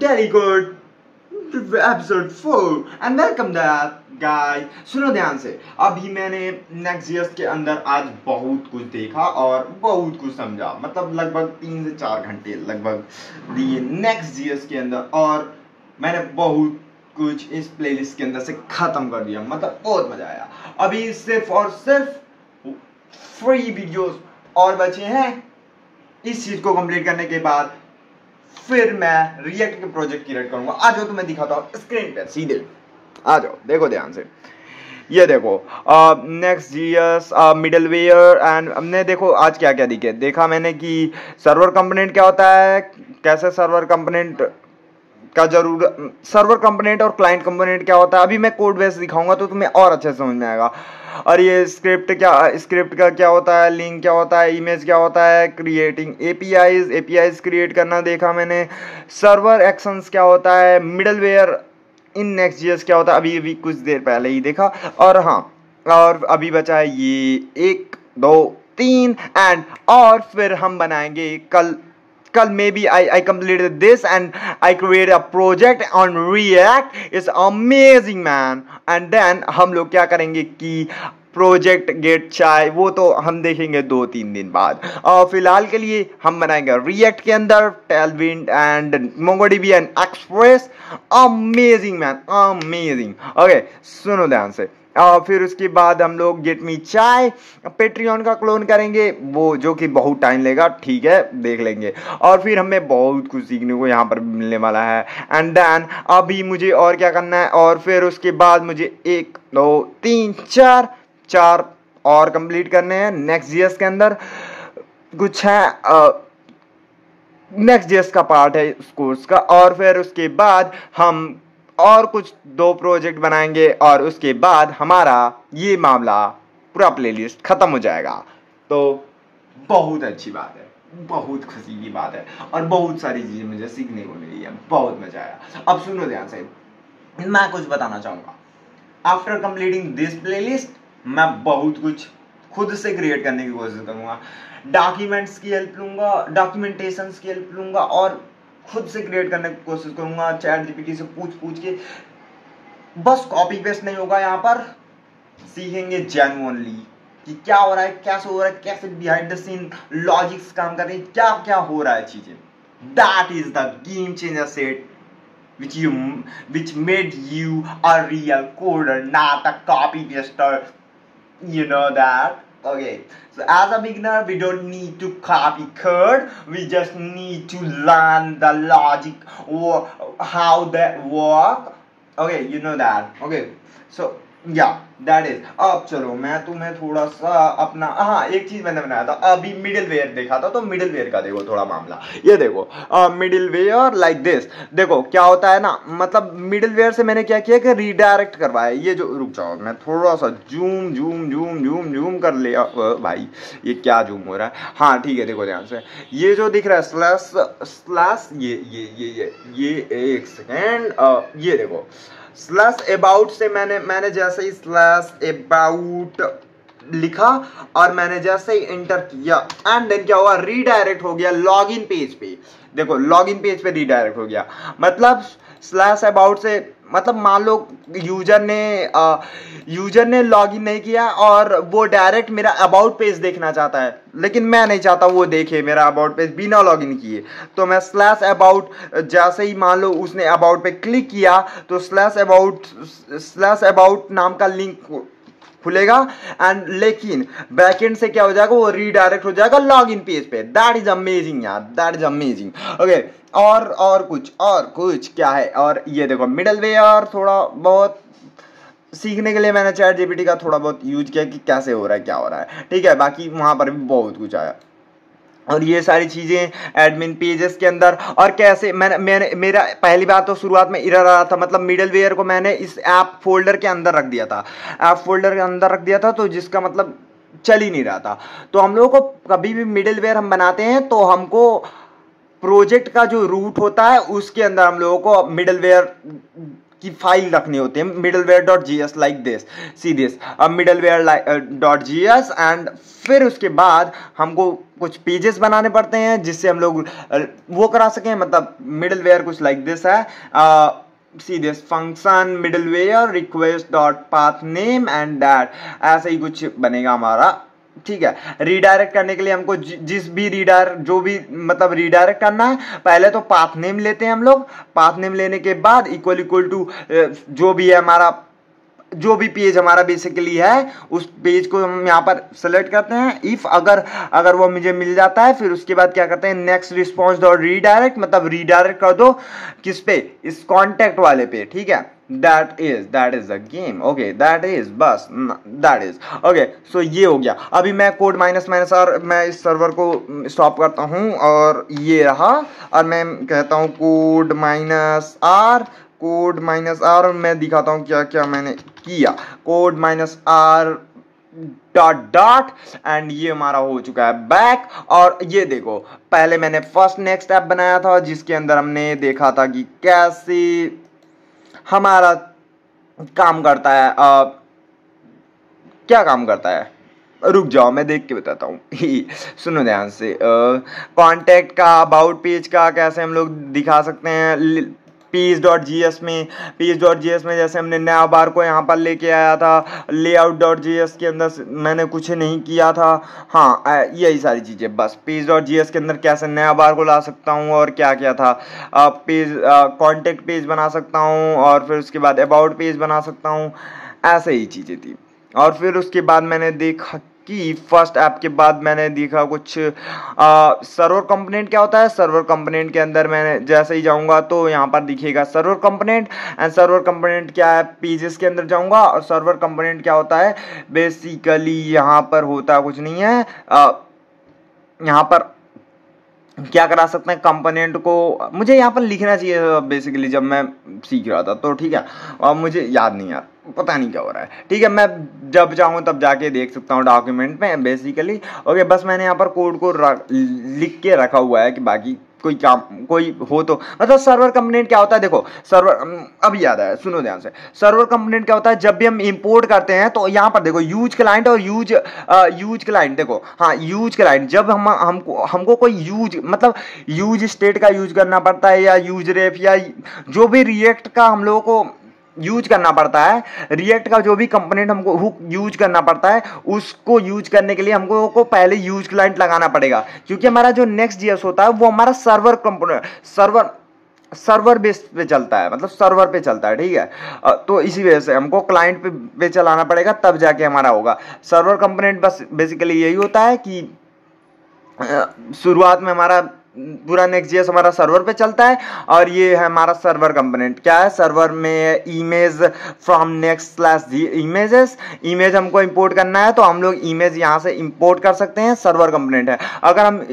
Delicate episode 4 and welcome that guys। सुनो ध्यान से, अभी मैंने Next.js के अंदर आज बहुत कुछ देखा और बहुत कुछ समझा, मतलब लगभग 3 से 4 घंटे लगभग दिए Next.js के अंदर, और मैंने बहुत कुछ इस प्लेलिस्ट के अंदर से खत्म कर दिया, मतलब बहुत मजा आया। अभी सिर्फ और सिर्फ फ्री वीडियोस और बचे हैं। इस चीज को कंप्लीट करने के बाद फिर मैं रिएक्ट के प्रोजेक्ट क्रिएट करूंगा। आ जाओ, तुम्हें दिखाता हूँ स्क्रीन पे, सीधे आ जाओ, देखो ध्यान से। ये देखो Next.js मिडलवेयर एंड हमने देखो आज क्या क्या देखा मैंने कि सर्वर कंपोनेंट क्या होता है, कैसे सर्वर कंपोनेंट का सर्वर कंपोनेंट और क्लाइंट कंपोनेंट क्या होता है। अभी मैं कोड बेस दिखाऊंगा तो तुम्हें और अच्छे से समझ में आएगा। और ये स्क्रिप्ट का क्या होता है, लिंक क्या होता है, इमेज क्या होता है, क्रिएटिंग एपीआईज क्रिएट करना देखा मैंने, सर्वर एक्शंस क्या होता है, मिडलवेयर इन Next.js क्या होता है अभी कुछ देर पहले ही देखा। और हाँ, और अभी बचा है ये 1 2 3 एंड, और फिर हम बनाएंगे कल maybe I completed this and I created a project on React. It's amazing man. And then हम लोग क्या करेंगे कि प्रोजेक्ट गेट चाय वो तो हम देखेंगे 2-3 दिन बाद। और फिलहाल के लिए हम बनाएंगे रिएक्ट के अंदर Tailwind and MongoDB and express. Amazing man, amazing. Okay, सुनो ध्यान से। और फिर उसके बाद हम लोग गेट मी चाय पेट्रियन का क्लोन करेंगे, वो जो कि बहुत टाइम लेगा, ठीक है, देख लेंगे। और फिर हमें बहुत कुछ सीखने को यहाँ पर मिलने वाला है। एंड देन अभी मुझे और क्या करना है, और फिर उसके बाद मुझे 1 2 3 4 और कंप्लीट करने हैं Next.js के अंदर। कुछ है Next.js का पार्ट है इस कोर्स का। और फिर उसके बाद हम और कुछ 2 प्रोजेक्ट बनाएंगे, और उसके बाद हमारा ये मामला पूरा प्लेलिस्ट खत्म हो जाएगा। तो बहुत अच्छी बात है, बहुत खुशी की बात है, और बहुत सारी चीजें मुझे सीखने को मिली है, बहुत मजा आया। अब सुनो ध्यान से, मैं कुछ बताना चाहूंगा। आफ्टर कंप्लीटिंग दिस प्लेलिस्ट मैं बहुत कुछ खुद से क्रिएट करने की कोशिश करूंगा। डॉक्यूमेंट्स की हेल्प लूंगा, डॉक्यूमेंटेशंस की हेल्प लूंगा, और खुद से क्रिएट करने की कोशिश करूंगा। चैट जीपीटी से पूछ के, बस कॉपी पेस्ट नहीं होगा, यहाँ पर सीखेंगे जेन्युइनली कि क्या हो रहा है, कैसे हो रहा है, कैसे बिहाइंड द सीन लॉजिक्स काम कर रहे हैं, क्या क्या हो रहा है चीजें। That is the game changer set which made you a real coder, not a copy paster. You know that? Okay, so as a beginner we don't need to copy code, we just need to learn the logic or how that work. Okay, you know that. Okay, so yeah, that is। अब चलो मैं तुम्हें थोड़ा सा अपना, हाँ, एक चीज मैंने बनाया था, अभी मिडिलवेयर देखा था, तो मिडिलवेयर का देखो थोड़ा मामला। ये देखो मिडिलवेयर लाइक दिस। देखो क्या होता है ना, मतलब मिडिलवेयर से मैंने क्या किया कि रीडायरेक्ट करवाया। ये जो, रुक जाओ, मैं थोड़ा सा जूम कर लिया भाई। ये क्या जूम हो रहा है? हाँ ठीक है, देखो ध्यान से। ये जो दिख रहा है स्लैश, ये एक सेकेंड, ये देखो स्लैश अबाउट से मैंने जैसे ही स्लैश अबाउट लिखा और मैंने जैसे ही इंटर किया, एंड देन क्या हुआ, रीडायरेक्ट हो गया लॉगिन पेज पे। देखो लॉगिन पेज पे रीडायरेक्ट हो गया। मतलब स्लैश अबाउट से, मतलब मान लो यूजर ने लॉगिन नहीं किया और वो डायरेक्ट मेरा अबाउट पेज देखना चाहता है, लेकिन मैं नहीं चाहता वो देखे मेरा अबाउट पेज बिना लॉगिन किए। तो मैं स्लैश अबाउट, जैसे ही मान लो उसने अबाउट पे क्लिक किया तो स्लैश अबाउट नाम का लिंक खुलेगा, एंड लेकिन बैकएंड से क्या हो जाएगा, वो रीडायरेक्ट हो जाएगा लॉगिन पेज पे। दैट इज अमेजिंग यार, दैट इज अमेजिंग। ओके, और कुछ क्या है, और ये देखो मिडलवेयर थोड़ा बहुत सीखने के लिए मैंने चैट जीपीटी का थोड़ा बहुत यूज किया कि कैसे हो रहा है, क्या हो रहा है, ठीक है। बाकी वहां पर भी बहुत कुछ आया, और ये सारी चीजें एडमिन पेजेस के अंदर। और कैसे मेरा पहली बात तो शुरुआत में एरर आ रहा था, मतलब मिडलवेयर को मैंने इस ऐप फोल्डर के अंदर रख दिया था, तो जिसका मतलब चल ही नहीं रहा था। तो हम लोगों को कभी भी मिडलवेयर हम बनाते हैं तो हमको प्रोजेक्ट का जो रूट होता है उसके अंदर हम लोगों को मिडलवेयर की फाइल रखनी होती है middleware.js like this, see this middleware.js and फिर उसके बाद हमको कुछ पेजेस बनाने पड़ते हैं जिससे हम लोग वो करा सकें, मतलब मिडलवेयर कुछ लाइक दिस है, see this function middleware request dot path name and that, ऐसे ही कुछ बनेगा हमारा, ठीक है। रीडायरेक्ट करने के लिए हमको जिस भी जो भी मतलब रीडायरेक्ट करना है, पहले तो पाथ नेम लेते हैं हम लोग, पाथ नेम लेने के बाद इक्वल टू जो भी है हमारा, जो भी पेज हमारा बेसिकली है उस पेज को हम यहाँ पर सेलेक्ट करते हैं। इफ अगर वो मुझे मिल जाता है, फिर उसके बाद क्या करते हैं, नेक्स्ट रिस्पॉन्स डॉट रीडायरेक्ट, मतलब रीडायरेक्ट कर दो किस पे, इस कॉन्टेक्ट वाले पे, ठीक है। that is the game, okay, that is बस that is okay, so ये हो गया। अभी मैं कोड माइनस आर, मैं इस सर्वर को स्टॉप करता हूँ और ये रहा, और मैं कहता हूँ कोड माइनस आर और मैं दिखाता हूँ क्या क्या मैंने किया, code minus R dot and ये हमारा हो चुका है बैक। और ये देखो, पहले मैंने फर्स्ट नेक्स्ट ऐप बनाया था जिसके अंदर हमने देखा था कि कैसे हमारा काम करता है, क्या काम करता है, रुक जाओ मैं देख के बताता हूँ सुनो ध्यान से। कॉन्टेक्ट का, अबाउट पेज का कैसे हम लोग दिखा सकते हैं पेज.js में जैसे हमने नया बार को यहाँ पर लेके आया था, layout.js के अंदर मैंने कुछ नहीं किया था, हाँ यही सारी चीज़ें, बस पेज.js के अंदर कैसे नया बार को ला सकता हूँ और क्या क्या था, पेज कॉन्टेक्ट पेज बना सकता हूँ और फिर उसके बाद अबाउट पेज बना सकता हूँ, ऐसे ही चीज़ें थी। और फिर उसके बाद मैंने देखा कि फर्स्ट ऐप के बाद मैंने देखा कुछ सर्वर कंपोनेंट क्या होता है। सर्वर कंपोनेंट के अंदर मैंने जैसे ही जाऊंगा तो यहाँ पर दिखेगा server component, and server component क्या है, पेजेस के अंदर जाऊंगा और सर्वर कंपोनेंट क्या होता है, बेसिकली यहाँ पर होता कुछ नहीं है, यहाँ पर क्या करा सकते हैं कंपोनेंट को, मुझे यहाँ पर लिखना चाहिए बेसिकली जब मैं सीख रहा था, तो ठीक है, और मुझे याद नहीं यार, पता नहीं क्या हो रहा है, ठीक है, मैं जब चाहूँ तब जाके देख सकता हूँ डॉक्यूमेंट में बेसिकली। ओके, बस मैंने यहाँ पर कोड को लिख के रखा हुआ है कि बाकी कोई काम कोई हो तो, मतलब सर्वर कंपोनेंट क्या होता है, देखो सर्वर, अब याद आया, सुनो ध्यान से, सर्वर कंपोनेंट क्या होता है, जब भी हम इंपोर्ट करते हैं तो यहाँ पर देखो यूज क्लाइंट और यूज क्लाइंट, देखो हाँ यूज क्लाइंट, जब हमको कोई यूज मतलब यूज स्टेट का यूज करना पड़ता है, या यूज रेफ, या जो भी रिएक्ट का हम लोगों को यूज करना पड़ता है, रिएक्ट का जो भी कंपोनेंट हमको हुक यूज करना पड़ता है, उसको यूज करने के लिए हमको को पहले यूज क्लाइंट लगाना पड़ेगा, क्योंकि हमारा जो नेक्स्ट जीएस होता है वो हमारा सर्वर कंपोनेंट सर्वर बेस पे चलता है, मतलब सर्वर पे चलता है, ठीक है। तो इसी वजह से हमको क्लाइंट पे चलाना पड़ेगा, तब जाके हमारा होगा सर्वर कंपोनेंट। बस बेसिकली यही होता है कि शुरुआत में हमारा पूरा नेक्स्ट.js हमारा सर्वर पे चलता है, और ये है हमारा सर्वर कंपोनेंट। क्या है, सर्वर में image from next slash images, image हमको इंपोर्ट करना है तो हम लोग इमेज यहाँ से इंपोर्ट कर सकते हैं, सर्वर कंपोनेंट है। अगर हम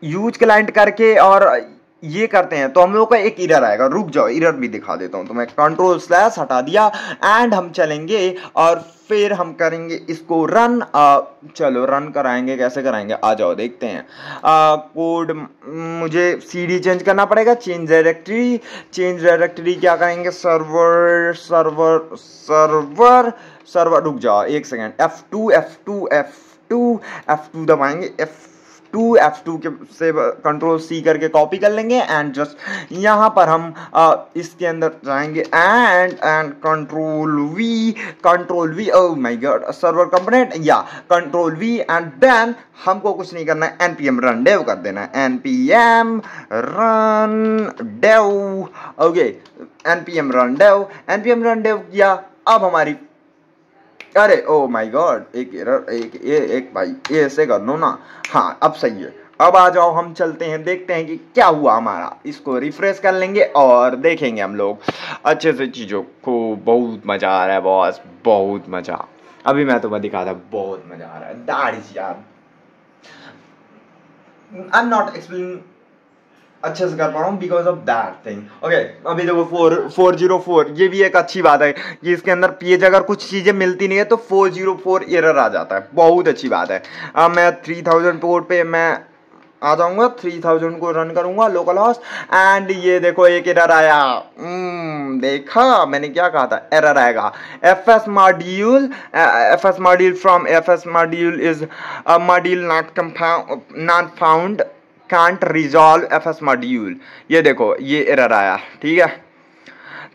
यूज क्लाइंट करके और ये करते हैं तो हम लोग का एक एरर आएगा, रुक जाओ एरर भी दिखा देता हूं, तो मैं कंट्रोल स्लैश हटा दिया एंड हम चलेंगे और फिर हम करेंगे इसको रन। चलो रन कराएंगे, कैसे कराएंगे आ जाओ देखते हैं। कोड मुझे सीडी चेंज करना पड़ेगा, चेंज डायरेक्टरी क्या करेंगे, सर्वर रुक जाओ एक सेकेंड, F2 दबाएंगे, F2 के से कंट्रोल C करके कॉपी कर लेंगे एंड जस्ट यहाँ पर हम इसके अंदर जाएंगे and control V, oh my God, server component, या कंट्रोल V एंड देन हमको कुछ नहीं करना है, npm run dev कर देना है, npm run dev, okay npm run dev किया। अब हमारी, अरे ओ माय गॉड, एक एरर, एक भाई ये ऐसे कर लो ना, हाँ अब सही है। अब आ जाओ हम चलते हैं, देखते हैं कि क्या हुआ हमारा, इसको रिफ्रेश कर लेंगे और देखेंगे हम लोग अच्छे से चीज़ों को। बहुत मज़ा आ रहा है बॉस, बहुत मज़ा, अभी मैं तुम्हें दिखाता, बहुत मज़ा आ रहा है, दैट यार आई एम नॉट एक्सप्लेनिंग अच्छे से कर पा रहा हूँ because of that thing. Okay, अभी देखो 404, ये भी एक अच्छी बात है कि इसके अंदर पेज अगर कुछ चीज़ें मिलती नहीं है तो 404 एरर आ जाता है, बहुत अच्छी बात है। अब मैं 3000 पोर्ट पे मैं आ जाऊंगा, 3000 को रन करूंगा लोकल होस्ट, एंड ये देखो एक एरर आया। देखा मैंने क्या कहा था, एरर आएगा। fs module from fs module is a module not found, can't resolve fs module। ये देखो ये एरर आया, ठीक है।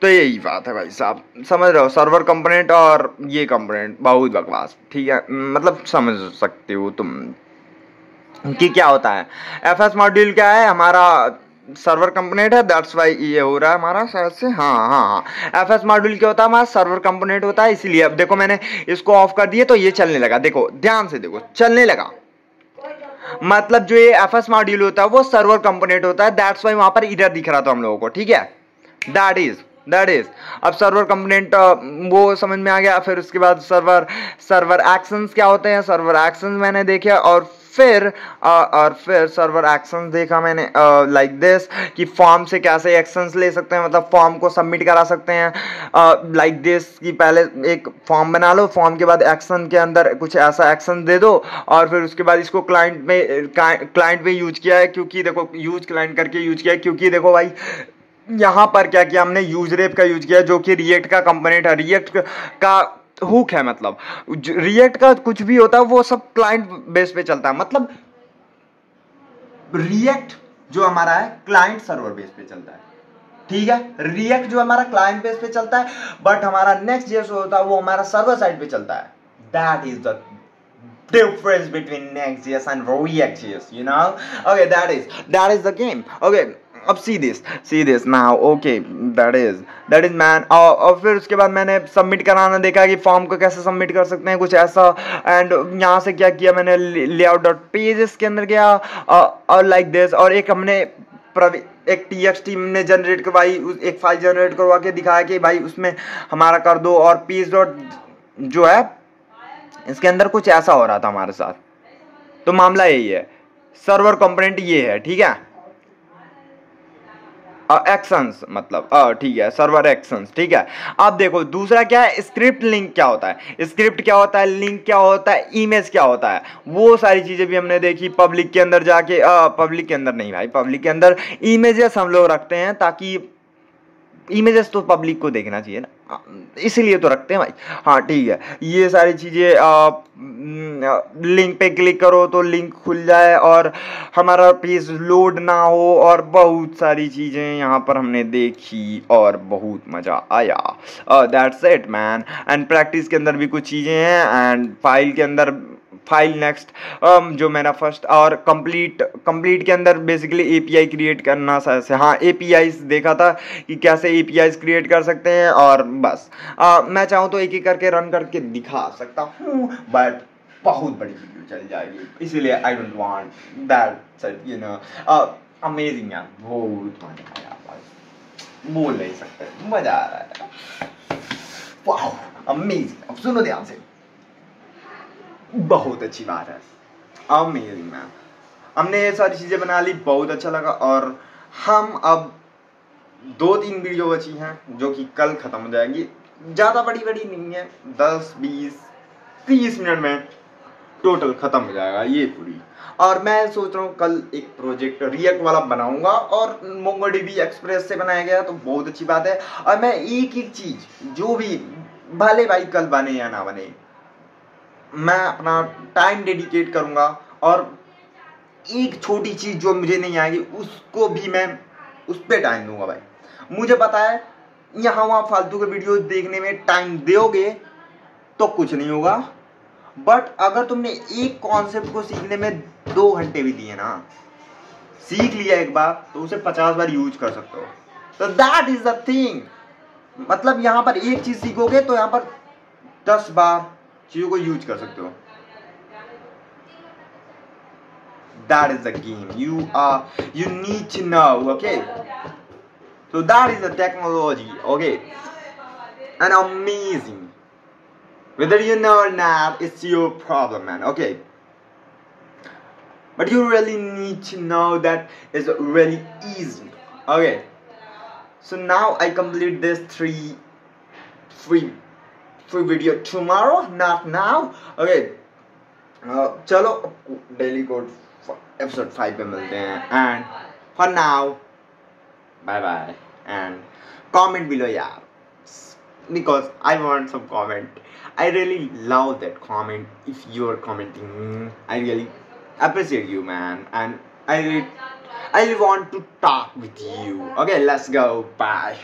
तो यही बात है भाई साहब, समझ रहे हो, सर्वर कंपोनेंट और ये कंपोनेंट बहुत बकवास, ठीक है, मतलब समझ सकते हो तुम कि क्या होता है। fs मॉड्यूल क्या है, हमारा सर्वर कंपोनेंट है, दैट्स वाई ये हो रहा है हमारा शायद से, हाँ। fs मॉड्यूल क्या होता है, हमारा सर्वर कंपोनेंट होता है, इसीलिए। अब देखो मैंने इसको ऑफ कर दिया तो ये चलने लगा, देखो ध्यान से देखो, चलने लगा। मतलब जो ये fs मॉड्यूल होता है वो सर्वर कंपोनेंट होता है, दैट्स वाई वहां पर एरर दिख रहा था हम लोगों को, ठीक है। दैट इज अब सर्वर कंपोनेंट वो समझ में आ गया। फिर उसके बाद सर्वर एक्शंस क्या होते हैं, सर्वर एक्शंस मैंने देखे, और फिर सर्वर एक्शंस देखा मैंने लाइक दिस कि फॉर्म से कैसे एक्शंस ले सकते हैं, मतलब फॉर्म को सबमिट करा सकते हैं लाइक दिस कि पहले एक फॉर्म बना लो, फॉर्म के बाद एक्शन के अंदर कुछ ऐसा एक्शन दे दो, और फिर उसके बाद इसको क्लाइंट में यूज किया है, क्योंकि देखो यूज क्लाइंट करके यूज किया है, क्योंकि देखो भाई यहाँ पर क्या किया हमने, यूज रेप का यूज किया, जो कि रिएक्ट का कंपोनेंट है, रिएक्ट का हुक है। मतलब रिएक्ट का कुछ भी होता है वो सब क्लाइंट बेस पे चलता है, मतलब रिएक्ट जो हमारा है क्लाइंट सर्वर बेस पे चलता है, ठीक है। रिएक्ट जो हमारा क्लाइंट बेस पे चलता है, बट हमारा नेक्स्ट जेएस होता है वो हमारा सर्वर साइड पे चलता है। That is the difference between Next.js and React.js, you know? Okay, that is the game. Okay, अब see this now, okay, that is man। और फिर उसके बाद मैंने सबमिट कराना देखा कि फॉर्म को कैसे सबमिट कर सकते हैं, कुछ ऐसा। एंड यहाँ से क्या किया मैंने, layout.pages के अंदर गया और लाइक दिस, और एक हमने एक txt ने जनरेट करवाई, एक फाइल जनरेट करवा के दिखाया कि भाई उसमें हमारा कर दो, और पेज डॉट जो है इसके अंदर कुछ ऐसा हो रहा था हमारे साथ। तो मामला यही है, सर्वर कंपोनेंट ये है, ठीक है, एक्शंस मतलब ठीक है, सर्वर एक्शंस, ठीक है। अब देखो दूसरा क्या है, स्क्रिप्ट लिंक क्या होता है, स्क्रिप्ट क्या होता है, लिंक क्या होता है, इमेज क्या होता है, वो सारी चीजें भी हमने देखी पब्लिक के अंदर जाके। पब्लिक के अंदर नहीं भाई, पब्लिक के अंदर इमेजेस हम लोग रखते हैं, ताकि इमेजेस तो पब्लिक को देखना चाहिए ना, इसीलिए तो रखते हैं भाई। हाँ ठीक है, ये सारी चीजें लिंक पे क्लिक करो तो लिंक खुल जाए और हमारा पेज लोड ना हो, और बहुत सारी चीजें यहाँ पर हमने देखी और बहुत मजा आया। That's it man. And practice के अंदर भी कुछ चीजें हैं, एंड फाइल के अंदर फाइल नेक्स्ट जो मेरा फर्स्ट, और कंप्लीट के अंदर बेसिकली एपीआई क्रिएट करना से, हाँ एपीआई देखा था कि कैसे एपीआई क्रिएट कर सकते हैं, और बस मैं चाहूँ तो एक एक करके रन करके दिखा सकता हूँ, बट बहुत बड़ी वीडियो चल जाएगी, इसीलिए I don't want that, you know. Amazing यार, बहुत मजा आया भाई, बोल नहीं सकते, मजा आ रहा है, वाह अमेजिंग। अब सुनो ध्यान से, बहुत अच्छी बात है, अमेजिंग मैम। हमने ये सारी चीजें बना ली, बहुत अच्छा लगा, और हम अब 2-3 वीडियो बची हैं जो कि कल खत्म हो जाएंगी, ज्यादा बड़ी नहीं है, 10, 20, 30 मिनट में टोटल खत्म हो जाएगा ये पूरी। और मैं सोच रहा हूँ कल एक प्रोजेक्ट रिएक्ट वाला बनाऊंगा, और मोंगोडीबी एक्सप्रेस से बनाया गया, तो बहुत अच्छी बात है। और मैं एक एक चीज जो भी भले भाई कल बने या ना बने, मैं अपना टाइम डेडिकेट करूंगा, और एक छोटी चीज जो मुझे नहीं आएगी उसको भी मैं उस पर टाइम दूंगा भाई। मुझे पता है यहाँ वहाँ फालतू के वीडियो देखने में टाइम दोगे तो कुछ नहीं होगा, बट अगर तुमने एक कॉन्सेप्ट को सीखने में 2 घंटे भी दिए ना, सीख लिया एक बार, तो उसे 50 बार यूज कर सकते हो। तो दैट इज द थिंग, मतलब यहाँ पर एक चीज सीखोगे तो यहाँ पर 10 बार चीजों को यूज कर सकते हो। That is the game. You need to know, okay? So that is the technology, okay? And amazing. Whether you know or not, it's your problem, man, okay? But you really need to know that it's really easy, okay? So now I complete this three video tomorrow, not now, okay? चलो daily code episode 5 पे मिलते हैं and for now bye bye and comment below yeah because I want some comment. I really love that comment. If you are commenting, I really appreciate you, man, and I really want to talk with you. Okay, let's go. Bye.